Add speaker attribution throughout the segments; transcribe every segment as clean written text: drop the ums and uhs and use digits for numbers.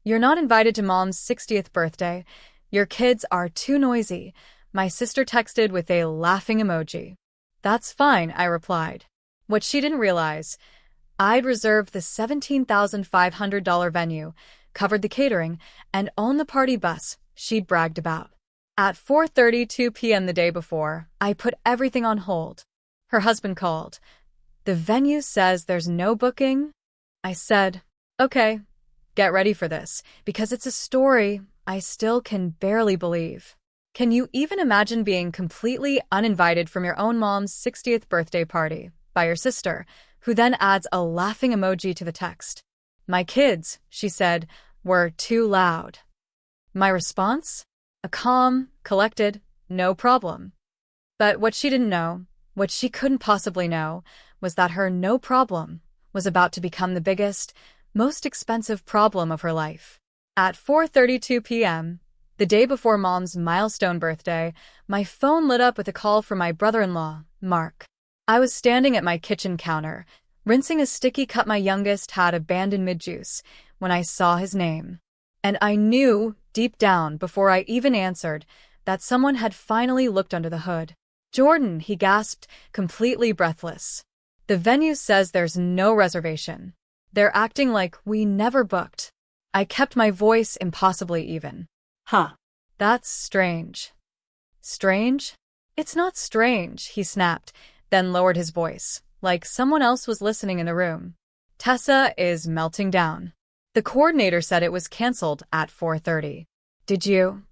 Speaker 1: You're not invited to Mom's 60th birthday. Your kids are too noisy, my sister texted with a laughing emoji. That's fine, I replied. What she didn't realize, I'd reserved the $17,500 venue, covered the catering, and owned the party bus she'd bragged about. At 4:32 p.m. the day before, I put everything on hold. Her husband called. The venue says there's no booking. I said, okay, get ready for this, because it's a story I still can barely believe. Can you even imagine being completely uninvited from your own mom's 60th birthday party by your sister, who then adds a laughing emoji to the text? My kids, she said, were too loud. My response? A calm, collected, no problem. But what she didn't know, what she couldn't possibly know, was that her no problem was about to become the biggest, most expensive problem of her life. At 4:32 p.m., the day before Mom's milestone birthday, my phone lit up with a call from my brother-in-law, Mark. I was standing at my kitchen counter, rinsing a sticky cup my youngest had abandoned mid-juice, when I saw his name. And I knew, deep down, before I even answered, that someone had finally looked under the hood. Jordan, he gasped, completely breathless. The venue says there's no reservation. They're acting like we never booked. I kept my voice impossibly even.
Speaker 2: Huh.
Speaker 1: That's strange. Strange? It's not strange, he snapped, then lowered his voice, like someone else was listening in the room. Tessa is melting down. The coordinator said it was canceled at 4:30. Did you?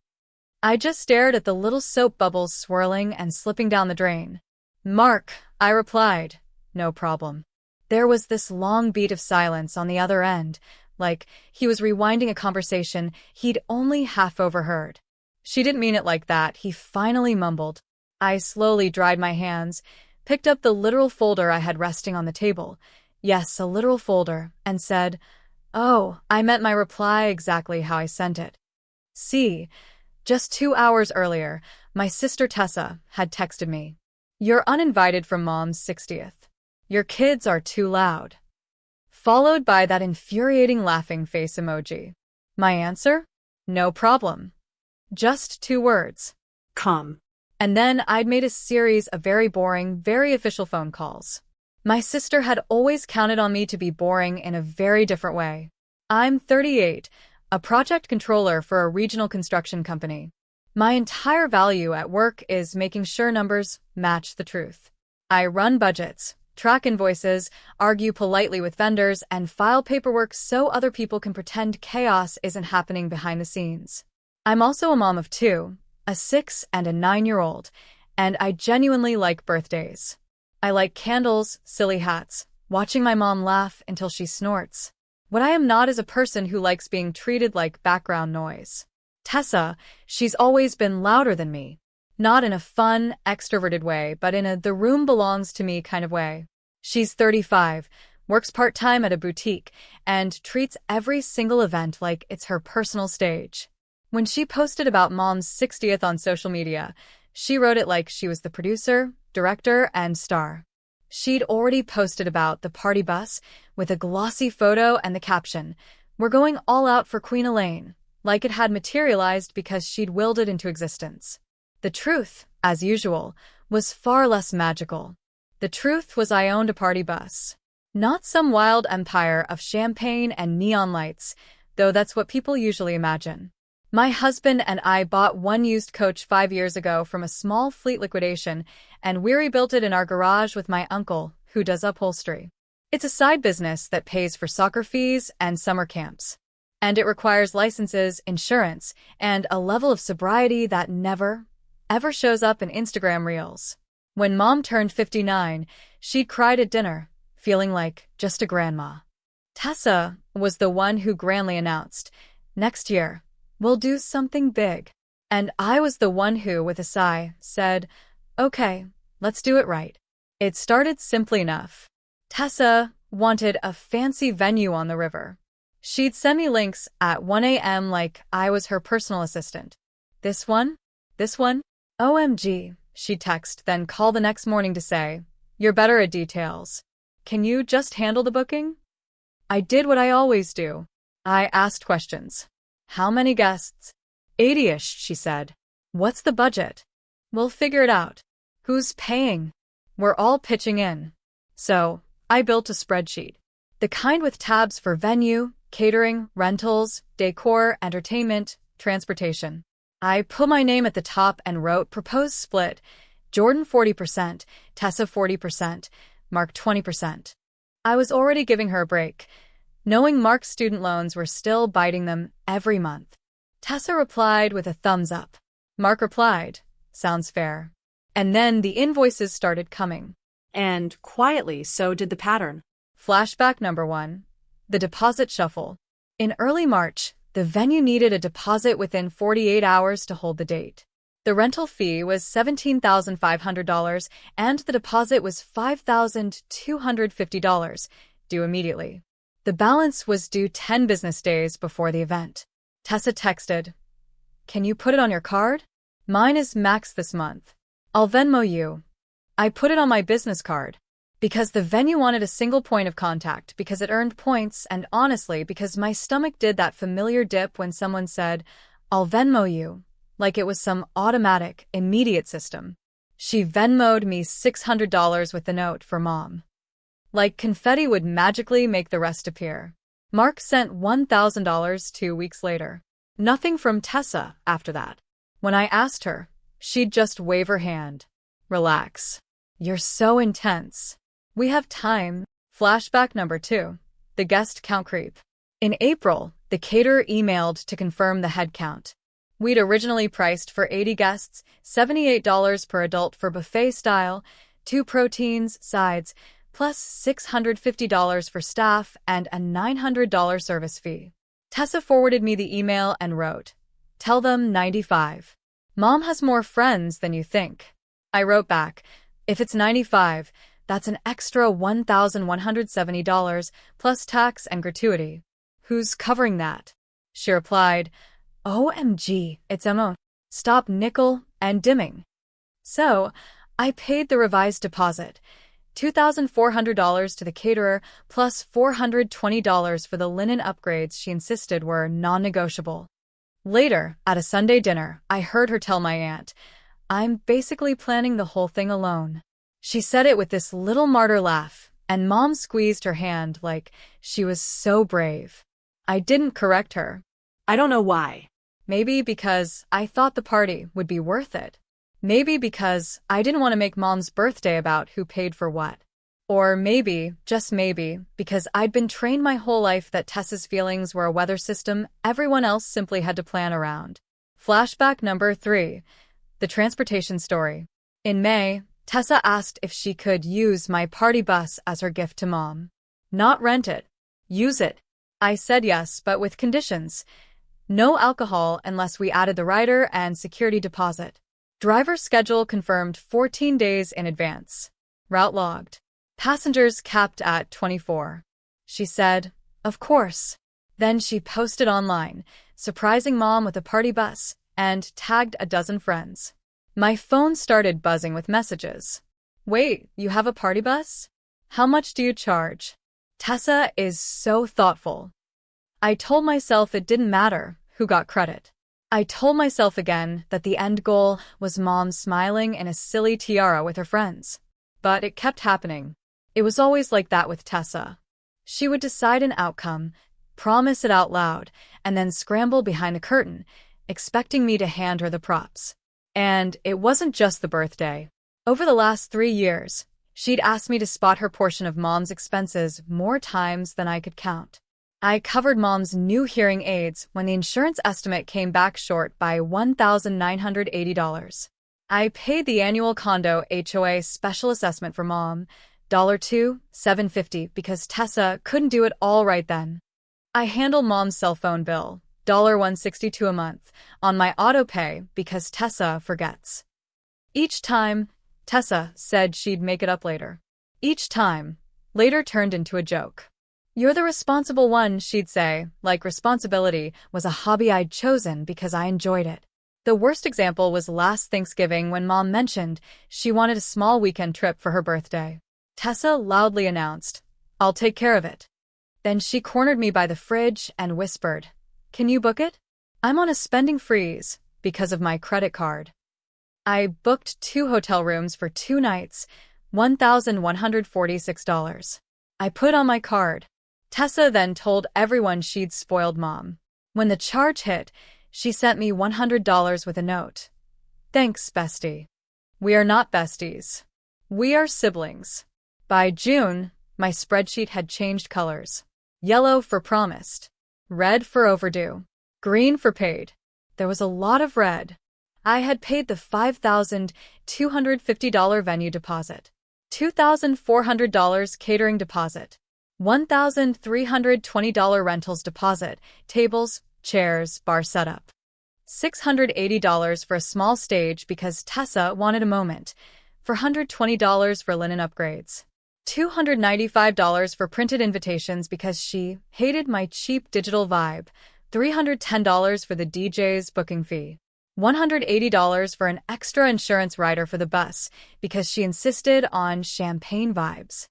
Speaker 1: I just stared at the little soap bubbles swirling and slipping down the drain. Mark, I replied, no problem. There was this long beat of silence on the other end, like he was rewinding a conversation he'd only half overheard. She didn't mean it like that, he finally mumbled. I slowly dried my hands, picked up the literal folder I had resting on the table. Yes, a literal folder, and said, oh, I meant my reply exactly how I sent it. See, just 2 hours earlier, my sister Tessa had texted me. You're uninvited from Mom's 60th. Your kids are too loud. Followed by that infuriating laughing face emoji. My answer? No problem. Just 2 words.
Speaker 2: Come.
Speaker 1: And then I'd made a series of very boring, very official phone calls. My sister had always counted on me to be boring in a very different way. I'm 38, a project controller for a regional construction company. My entire value at work is making sure numbers match the truth. I run budgets, track invoices, argue politely with vendors, and file paperwork so other people can pretend chaos isn't happening behind the scenes. I'm also a mom of 2, a 6 and a 9-year-old, and I genuinely like birthdays. I like candles, silly hats, watching my mom laugh until she snorts. What I am not is a person who likes being treated like background noise. Tessa, she's always been louder than me. Not in a fun, extroverted way, but in a the room belongs to me kind of way. She's 35, works part-time at a boutique, and treats every single event like it's her personal stage. When she posted about Mom's 60th on social media, she wrote it like she was the producer, director, and star. She'd already posted about the party bus with a glossy photo and the caption, "We're going all out for Queen Elaine," like it had materialized because she'd willed it into existence. The truth, as usual, was far less magical. The truth was I owned a party bus. Not some wild empire of champagne and neon lights, though that's what people usually imagine. My husband and I bought one used coach 5 years ago from a small fleet liquidation, and we rebuilt it in our garage with my uncle, who does upholstery. It's a side business that pays for soccer fees and summer camps. And it requires licenses, insurance, and a level of sobriety that never, ever shows up in Instagram reels. When Mom turned 59, she'd cried at dinner, feeling like just a grandma. Tessa was the one who grandly announced, "Next year, we'll do something big." And I was the one who, with a sigh, said, "Okay, let's do it right." It started simply enough. Tessa wanted a fancy venue on the river. She'd send me links at 1 a.m. like I was her personal assistant. "This one? This one? OMG," she'd text, then call the next morning to say, "You're better at details. Can you just handle the booking?" I did what I always do. I asked questions. How many guests? 80-ish, she said. What's the budget? We'll figure it out. Who's paying? We're all pitching in. So, I built a spreadsheet. The kind with tabs for venue, catering, rentals, decor, entertainment, transportation. I put my name at the top and wrote proposed split. Jordan 40%, Tessa 40%, Mark 20%. I was already giving her a break, knowing Mark's student loans were still biting them every month. Tessa replied with a thumbs up. Mark replied, sounds fair. And then the invoices started coming.
Speaker 2: And quietly, so did the pattern.
Speaker 1: Flashback number 1. The deposit shuffle. In early March, the venue needed a deposit within 48 hours to hold the date. The rental fee was $17,500 and the deposit was $5,250, due immediately. The balance was due 10 business days before the event. Tessa texted, "Can you put it on your card? Mine is max this month. I'll Venmo you." I put it on my business card. Because the venue wanted a single point of contact, because it earned points, and honestly, because my stomach did that familiar dip when someone said, "I'll Venmo you," like it was some automatic, immediate system. She Venmo'd me $600 with the note for Mom. Like confetti would magically make the rest appear. Mark sent $1,000 2 weeks later. Nothing from Tessa after that. When I asked her, she'd just wave her hand. Relax. You're so intense. We have time. Flashback number 2. The guest count creep. In April, the caterer emailed to confirm the head count. We'd originally priced for 80 guests, $78 per adult for buffet style, 2 proteins, sides, plus $650 for staff and a $900 service fee. Tessa forwarded me the email and wrote, "Tell them 95. Mom has more friends than you think." I wrote back, "If it's 95, that's an extra $1,170 plus tax and gratuity. Who's covering that?" She replied, "OMG, it's MO. Stop nickel and dimming." So, I paid the revised deposit, $2,400 to the caterer plus $420 for the linen upgrades she insisted were non-negotiable. Later, at a Sunday dinner, I heard her tell my aunt, "I'm basically planning the whole thing alone." She said it with this little martyr laugh, and Mom squeezed her hand like she was so brave. I didn't correct her.
Speaker 2: I don't know why.
Speaker 1: Maybe because I thought the party would be worth it. Maybe because I didn't want to make Mom's birthday about who paid for what. Or maybe, just maybe, because I'd been trained my whole life that Tessa's feelings were a weather system everyone else simply had to plan around. Flashback number 3. The transportation story. In May, Tessa asked if she could use my party bus as her gift to Mom. Not rent it. Use it. I said yes, but with conditions. No alcohol unless we added the rider and security deposit. Driver schedule confirmed 14 days in advance. Route logged. Passengers capped at 24. She said, "Of course." Then she posted online, surprising Mom with a party bus, and tagged a dozen friends. My phone started buzzing with messages. "Wait, you have a party bus? How much do you charge?" Tessa is so thoughtful. I told myself it didn't matter who got credit. I told myself again that the end goal was Mom smiling in a silly tiara with her friends. But it kept happening. It was always like that with Tessa. She would decide an outcome, promise it out loud, and then scramble behind the curtain, expecting me to hand her the props. And it wasn't just the birthday. Over the last 3 years, she'd asked me to spot her portion of Mom's expenses more times than I could count. I covered Mom's new hearing aids when the insurance estimate came back short by $1,980. I paid the annual condo HOA special assessment for Mom, $2,750, because Tessa couldn't do it all right then. I handle Mom's cell phone bill, $162 a month, on my auto-pay because Tessa forgets. Each time, Tessa said she'd make it up later. Each time, later turned into a joke. "You're the responsible one," she'd say, like responsibility was a hobby I'd chosen because I enjoyed it. The worst example was last Thanksgiving when Mom mentioned she wanted a small weekend trip for her birthday. Tessa loudly announced, "I'll take care of it." Then she cornered me by the fridge and whispered, "Can you book it? I'm on a spending freeze because of my credit card." I booked 2 hotel rooms for 2 nights, $1,146. I put on my card. Tessa then told everyone she'd spoiled Mom. When the charge hit, she sent me $100 with a note. "Thanks, bestie. We are not besties. We are siblings." By June, my spreadsheet had changed colors. Yellow for promised, red for overdue, green for paid. There was a lot of red. I had paid the $5,250 venue deposit, $2,400 catering deposit, $1,320 rentals deposit, tables, chairs, bar setup, $680 for a small stage because Tessa wanted a moment, $420 for linen upgrades, $295 for printed invitations because she hated my cheap digital vibe, $310 for the DJ's booking fee, $180 for an extra insurance rider for the bus because she insisted on champagne vibes,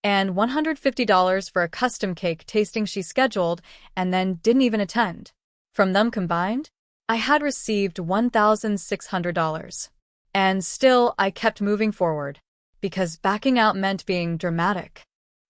Speaker 1: and $150 for a custom cake tasting she scheduled and then didn't even attend. From them combined, I had received $1,600. And still, I kept moving forward, because backing out meant being dramatic.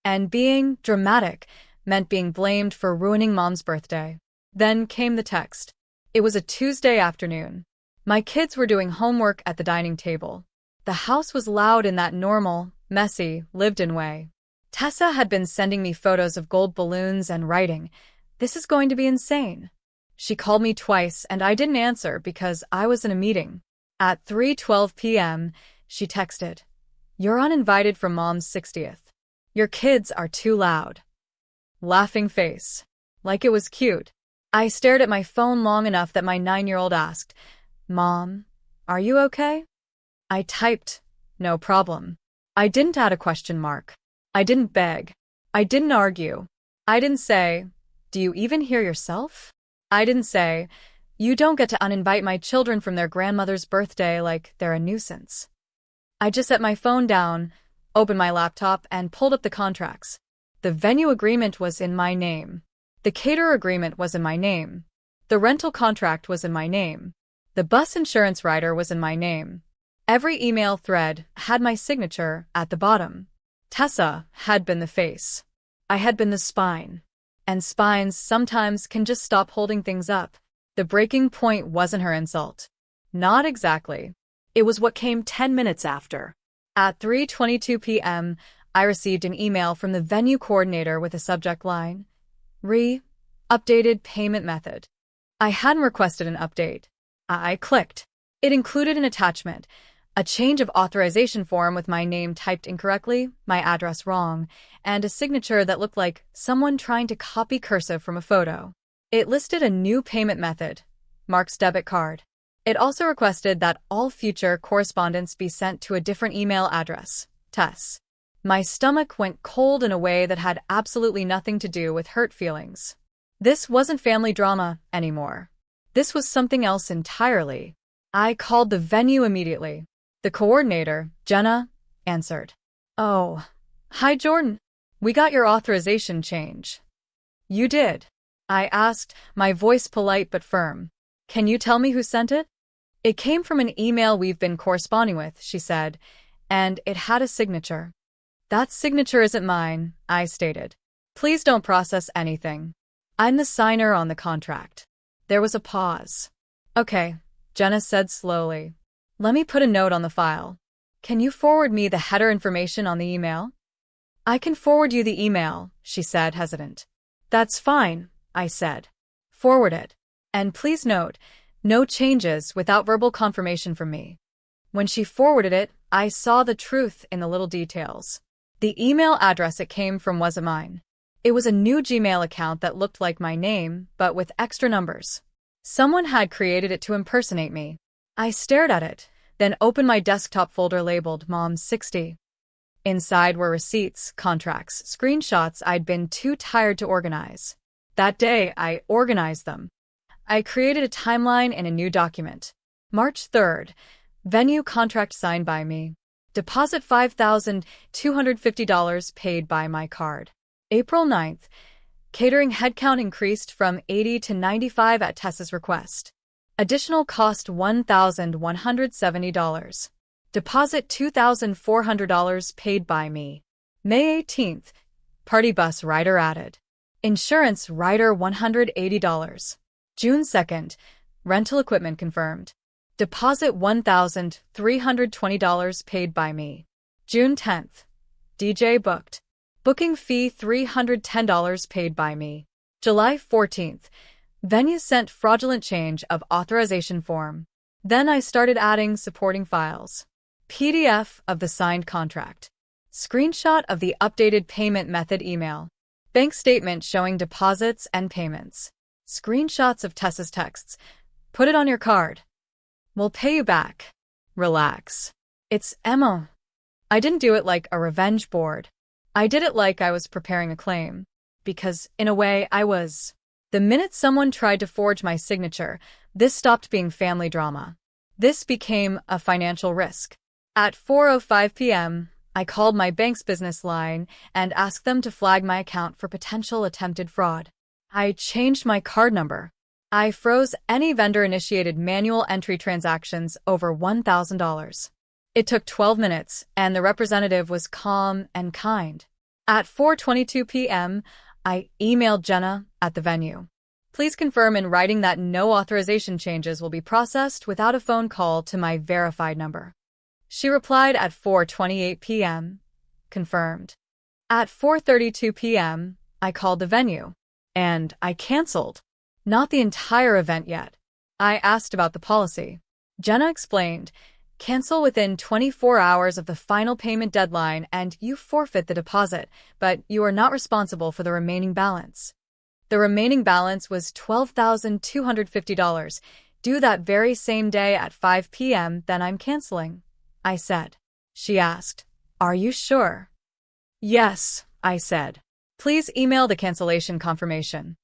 Speaker 1: And being dramatic meant being blamed for ruining Mom's birthday. Then came the text. It was a Tuesday afternoon. My kids were doing homework at the dining table. The house was loud in that normal, messy, lived-in way. Tessa had been sending me photos of gold balloons and writing, "This is going to be insane." She called me twice and I didn't answer because I was in a meeting. At 3:12 p.m., she texted, "You're uninvited from Mom's 60th. Your kids are too loud." Laughing face. Like it was cute. I stared at my phone long enough that my 9-year-old asked, "Mom, are you okay?" I typed, "No problem." I didn't add a question mark. I didn't beg. I didn't argue. I didn't say, "Do you even hear yourself?" I didn't say, "You don't get to uninvite my children from their grandmother's birthday like they're a nuisance." I just set my phone down, opened my laptop, and pulled up the contracts. The venue agreement was in my name. The caterer agreement was in my name. The rental contract was in my name. The bus insurance rider was in my name. Every email thread had my signature at the bottom. Tessa had been the face. I had been the spine. And spines sometimes can just stop holding things up. The breaking point wasn't her insult. Not exactly.
Speaker 2: It was what came 10 minutes after.
Speaker 1: At 3:22 p.m., I received an email from the venue coordinator with a subject line, "Updated payment method." I hadn't requested an update. I clicked. It included an attachment, a change of authorization form with my name typed incorrectly, my address wrong, and a signature that looked like someone trying to copy cursive from a photo. It listed a new payment method, Mark's debit card. It also requested that all future correspondence be sent to a different email address, Tess. My stomach went cold in a way that had absolutely nothing to do with hurt feelings. This wasn't family drama anymore. This was something else entirely. I called the venue immediately. The coordinator, Jenna, answered. "Oh, hi Jordan. We got your authorization change." "You did?" I asked, my voice polite but firm. "Can you tell me who sent it?" "It came from an email we've been corresponding with," she said, "and it had a signature." "That signature isn't mine," I stated. "Please don't process anything. I'm the signer on the contract." There was a pause. "Okay," Jenna said slowly. "Let me put a note on the file. Can you forward me the header information on the email?" "I can forward you the email," she said, hesitant. "That's fine," I said. "Forward it. And please note, no changes without verbal confirmation from me." When she forwarded it, I saw the truth in the little details. The email address it came from wasn't mine. It was a new Gmail account that looked like my name, but with extra numbers. Someone had created it to impersonate me. I stared at it, then opened my desktop folder labeled Mom's 60. Inside were receipts, contracts, screenshots I'd been too tired to organize. That day, I organized them. I created a timeline in a new document. March 3rd, venue contract signed by me. Deposit $5,250 paid by my card. April 9th, Catering headcount increased from 80 to 95 at Tessa's request. Additional cost $1,170. Deposit $2,400 paid by me. May 18th. Party bus rider added. Insurance rider $180. June 2nd. Rental equipment confirmed. Deposit $1,320 paid by me. June 10th. DJ booked. Booking fee $310 paid by me. July 14th. Venue sent fraudulent change of authorization form. Then I started adding supporting files. PDF of the signed contract. Screenshot of the updated payment method email. Bank statement showing deposits and payments. Screenshots of Tessa's texts. Put it on your card. We'll pay you back. Relax. It's Emma. I didn't do it like a revenge board. I did it like I was preparing a claim. Because, in a way, I was. The minute someone tried to forge my signature, this stopped being family drama. This became a financial risk. At 4:05 p.m., I called my bank's business line and asked them to flag my account for potential attempted fraud. I changed my card number. I froze any vendor-initiated manual entry transactions over $1,000. It took 12 minutes, and the representative was calm and kind. At 4:22 p.m., I emailed Jenna at the venue. Please confirm in writing that no authorization changes will be processed without a phone call to my verified number. She replied at 4:28 p.m. Confirmed. At 4:32 p.m., I called the venue. And I canceled. Not the entire event yet. I asked about the policy. Jenna explained, cancel within 24 hours of the final payment deadline and you forfeit the deposit, but you are not responsible for the remaining balance. The remaining balance was $12,250, due that very same day at 5 p.m. Then I'm canceling, I said. She asked, are you sure? Yes, I said. Please email the cancellation confirmation.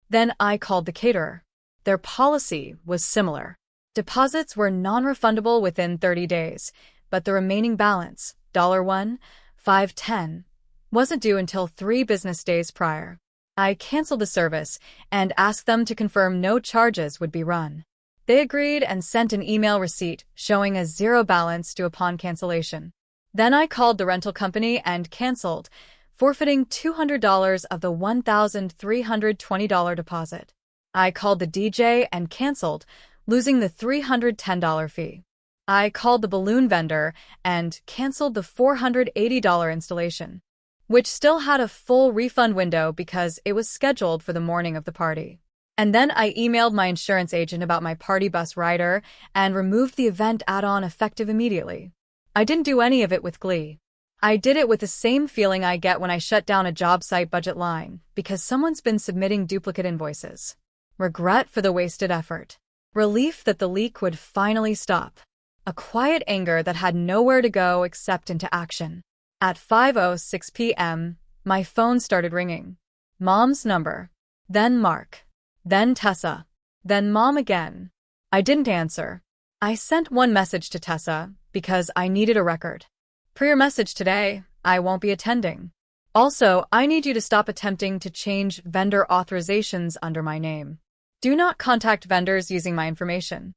Speaker 1: Then I called the caterer. Their policy was similar. Deposits were non-refundable within 30 days, but the remaining balance, $1,510, wasn't due until 3 business days prior. I canceled the service and asked them to confirm no charges would be run. They agreed and sent an email receipt showing a 0 balance due upon cancellation. Then I called the rental company and canceled, forfeiting $200 of the $1,320 deposit. I called the DJ and canceled, losing the $310 fee. I called the balloon vendor and canceled the $480 installation, which still had a full refund window because it was scheduled for the morning of the party. And then I emailed my insurance agent about my party bus rider and removed the event add-on effective immediately. I didn't do any of it with glee. I did it with the same feeling I get when I shut down a job site budget line because someone's been submitting duplicate invoices. Regret for the wasted effort. Relief that the leak would finally stop. A quiet anger that had nowhere to go except into action. At 5:06 p.m., my phone started ringing. Mom's number. Then Mark. Then Tessa. Then Mom again. I didn't answer. I sent one message to Tessa because I needed a record. Per your message today, I won't be attending. Also, I need you to stop attempting to change vendor authorizations under my name. Do not contact vendors using my information.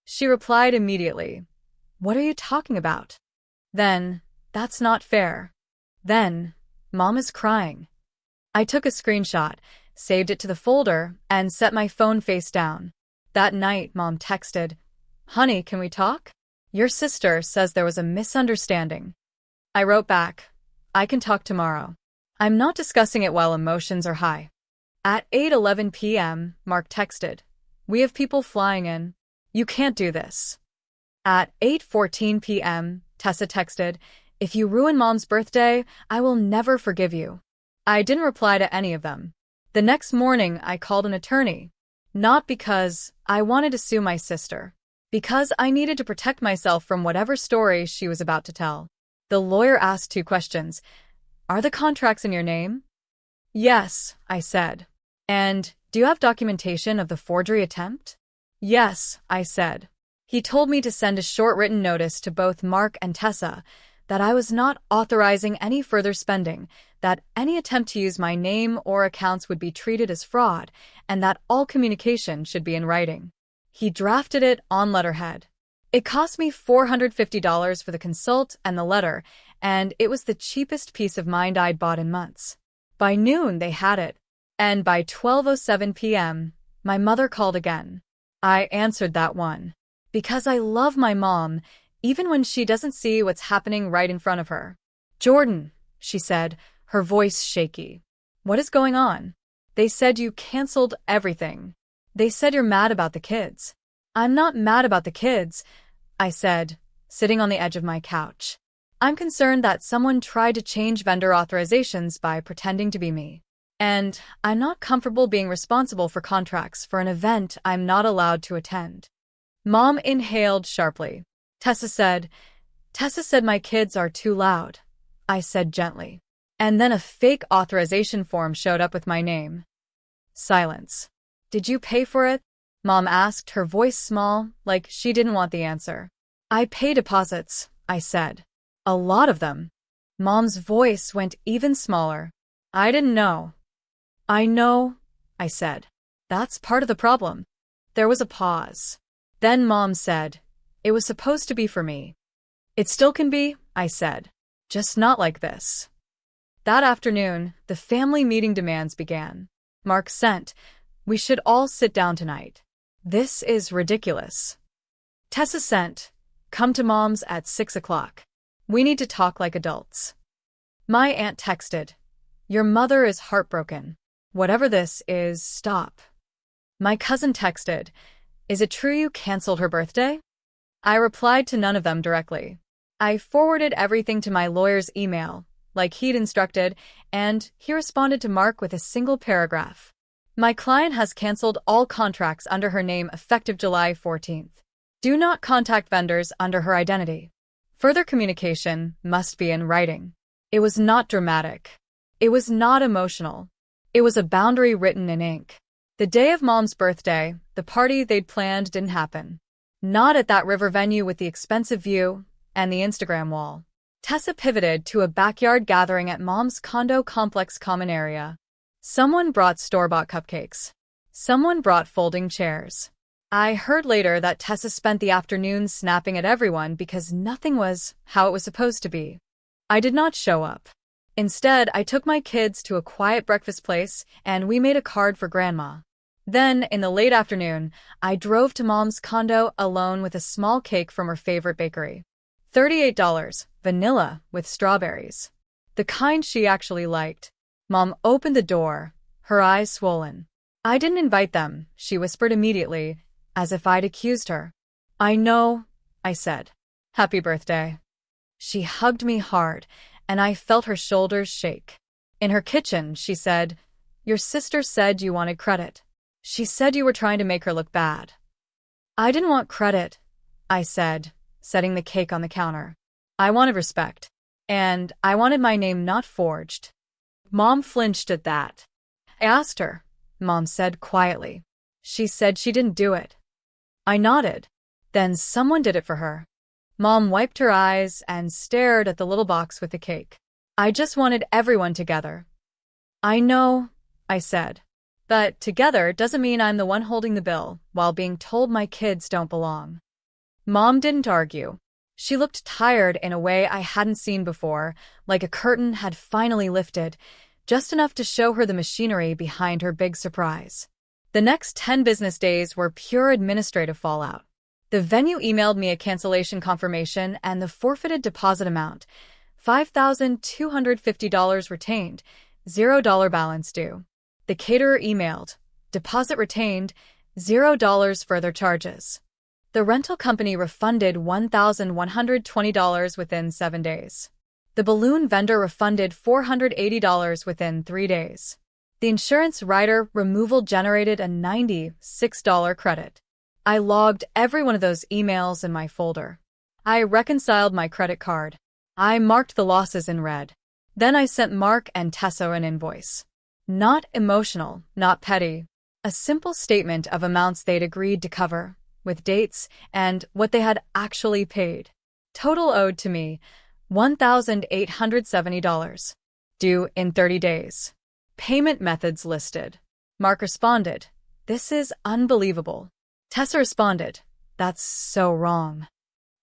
Speaker 1: She replied immediately. What are you talking about? Then, that's not fair. Then, Mom is crying. I took a screenshot, saved it to the folder, and set my phone face down. That night, Mom texted, Honey, can we talk? Your sister says there was a misunderstanding. I wrote back, I can talk tomorrow. I'm not discussing it while emotions are high. At 8:11 p.m., Mark texted, We have people flying in. You can't do this. At 8:14 p.m., Tessa texted, If you ruin Mom's birthday, I will never forgive you. I didn't reply to any of them. The next morning, I called an attorney. Not because I wanted to sue my sister. Because I needed to protect myself from whatever story she was about to tell. The lawyer asked 2 questions. Are the contracts in your name? Yes, I said. And do you have documentation of the forgery attempt? Yes, I said. He told me to send a short written notice to both Mark and Tessa, that I was not authorizing any further spending, that any attempt to use my name or accounts would be treated as fraud, and that all communication should be in writing. He drafted it on letterhead. It cost me $450 for the consult and the letter, and it was the cheapest peace of mind I'd bought in months. By noon, they had it, and by 12:07 p.m., my mother called again. I answered that one. Because I love my mom, even when she doesn't see what's happening right in front of her. "Jordan," she said, her voice shaky. "What is going on? They said you canceled everything. They said you're mad about the kids." "I'm not mad about the kids," I said, sitting on the edge of my couch. "I'm concerned that someone tried to change vendor authorizations by pretending to be me. And I'm not comfortable being responsible for contracts for an event I'm not allowed to attend." Mom inhaled sharply. Tessa said my kids are too loud," I said gently. And then a fake authorization form showed up with my name. Silence. "Did you pay for it?" Mom asked, her voice small, like she didn't want the answer. "I pay deposits," I said. "A lot of them." Mom's voice went even smaller. "I didn't know." "I know," I said. "That's part of the problem." There was a pause. Then Mom said, "It was supposed to be for me." "It still can be," I said. "Just not like this." That afternoon, the family meeting demands began. Mark sent, "We should all sit down tonight. This is ridiculous." Tessa sent, "Come to Mom's at 6 o'clock. We need to talk like adults." My aunt texted, "Your mother is heartbroken. Whatever this is, stop." My cousin texted, "Is it true you canceled her birthday?" I replied to none of them directly. I forwarded everything to my lawyer's email, like he'd instructed, and he responded to Mark with a single paragraph. "My client has canceled all contracts under her name effective July 14th. Do not contact vendors under her identity. Further communication must be in writing." It was not dramatic. It was not emotional. It was a boundary written in ink. The day of Mom's birthday, the party they'd planned didn't happen. Not at that river venue with the expensive view and the Instagram wall. Tessa pivoted to a backyard gathering at Mom's condo complex common area. Someone brought store-bought cupcakes. Someone brought folding chairs. I heard later that Tessa spent the afternoon snapping at everyone because nothing was how it was supposed to be. I did not show up. Instead, I took my kids to a quiet breakfast place and we made a card for Grandma. Then, in the late afternoon, I drove to Mom's condo alone with a small cake from her favorite bakery. $38, vanilla with strawberries. The kind she actually liked. Mom opened the door, her eyes swollen. "I didn't invite them," she whispered immediately, as if I'd accused her. "I know," I said. "Happy birthday." She hugged me hard, and I felt her shoulders shake. In her kitchen, she said, "Your sister said you wanted credit. She said you were trying to make her look bad." "I didn't want credit," I said, setting the cake on the counter. "I wanted respect. And I wanted my name not forged." Mom flinched at that. "I asked her," Mom said quietly. "She said she didn't do it." I nodded. "Then someone did it for her." Mom wiped her eyes and stared at the little box with the cake. "I just wanted everyone together." "I know," I said. "But together doesn't mean I'm the one holding the bill while being told my kids don't belong." Mom didn't argue. She looked tired in a way I hadn't seen before, like a curtain had finally lifted, just enough to show her the machinery behind her big surprise. The next 10 business days were pure administrative fallout. The venue emailed me a cancellation confirmation and the forfeited deposit amount, $5,250 retained, $0 balance due. The caterer emailed, deposit retained, $0 further charges. The rental company refunded $1,120 within 7 days. The balloon vendor refunded $480 within 3 days. The insurance rider removal generated a $96 credit. I logged every one of those emails in my folder. I reconciled my credit card. I marked the losses in red. Then I sent Mark and Tessa an invoice. Not emotional, not petty. A simple statement of amounts they'd agreed to cover, with dates and what they had actually paid. Total owed to me, $1,870. Due in 30 days. Payment methods listed. Mark responded, "This is unbelievable." Tessa responded, "That's so wrong."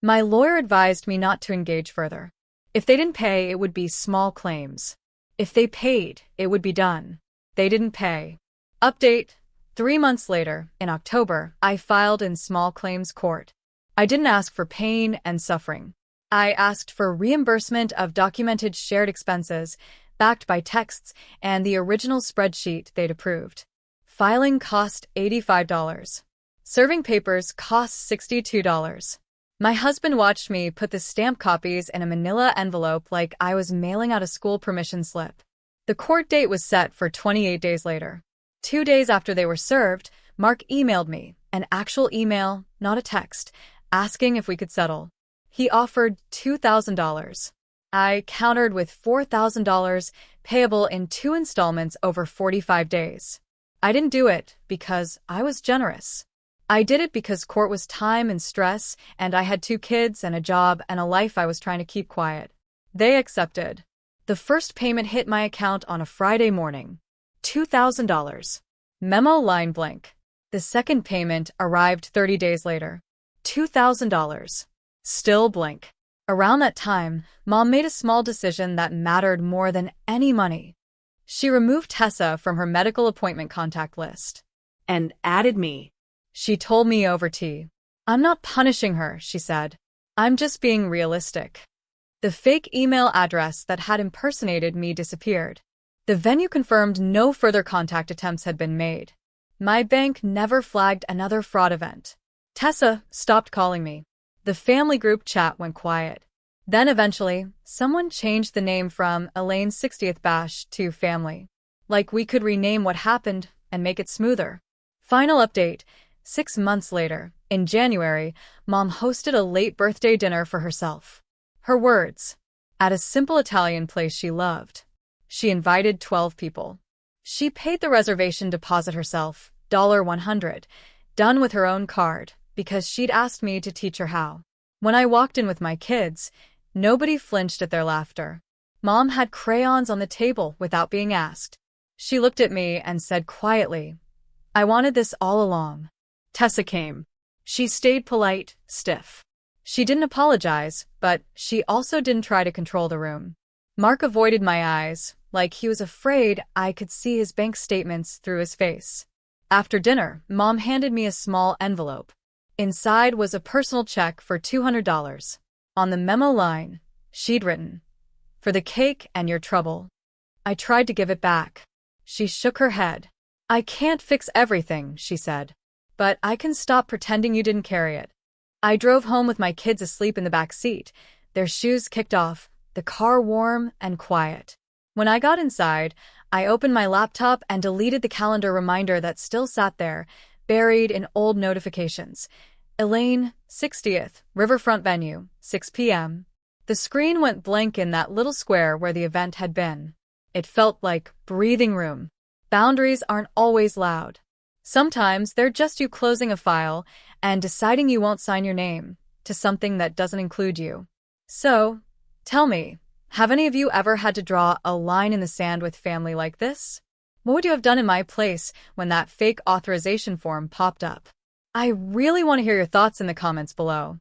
Speaker 1: My lawyer advised me not to engage further. If they didn't pay, it would be small claims. If they paid, it would be done. They didn't pay. Update: 3 months later, in October, I filed in small claims court. I didn't ask for pain and suffering. I asked for reimbursement of documented shared expenses, backed by texts and the original spreadsheet they'd approved. Filing cost $85. Serving papers cost $62. My husband watched me put the stamp copies in a manila envelope like I was mailing out a school permission slip. The court date was set for 28 days later. 2 days after they were served, Mark emailed me, an actual email, not a text, asking if we could settle. He offered $2,000. I countered with $4,000 payable in 2 installments over 45 days. I didn't do it because I was generous. I did it because court was time and stress, and I had 2 kids and a job and a life I was trying to keep quiet. They accepted. The first payment hit my account on a Friday morning. $2,000. Memo line blank. The second payment arrived 30 days later. $2,000. Still blank. Around that time, Mom made a small decision that mattered more than any money. She removed Tessa from her medical appointment contact list.
Speaker 2: And added me.
Speaker 1: She told me over tea. "I'm not punishing her," she said. "I'm just being realistic." The fake email address that had impersonated me disappeared. The venue confirmed no further contact attempts had been made. My bank never flagged another fraud event. Tessa stopped calling me. The family group chat went quiet. Then eventually, someone changed the name from Elaine's 60th Bash to Family. Like we could rename what happened and make it smoother. Final update: 6 months later, in January, Mom hosted a late birthday dinner for herself. Her words: at a simple Italian place she loved. She invited 12 people. She paid the reservation deposit herself, $100, done with her own card, because she'd asked me to teach her how. When I walked in with my kids, nobody flinched at their laughter. Mom had crayons on the table without being asked. She looked at me and said quietly, "I wanted this all along." Tessa came. She stayed polite, stiff. She didn't apologize, but she also didn't try to control the room. Mark avoided my eyes, like he was afraid I could see his bank statements through his face. After dinner, Mom handed me a small envelope. Inside was a personal check for $200. On the memo line, she'd written, "For the cake and your trouble." I tried to give it back. She shook her head. "I can't fix everything," she said, "but I can stop pretending you didn't carry it." I drove home with my kids asleep in the back seat, their shoes kicked off, the car warm and quiet. When I got inside, I opened my laptop and deleted the calendar reminder that still sat there, buried in old notifications. Elaine, 60th, Riverfront Venue, 6 p.m. The screen went blank in that little square where the event had been. It felt like breathing room. Boundaries aren't always loud. Sometimes they're just you closing a file and deciding you won't sign your name to something that doesn't include you. So, tell me, have any of you ever had to draw a line in the sand with family like this? What would you have done in my place when that fake authorization form popped up? I really want to hear your thoughts in the comments below.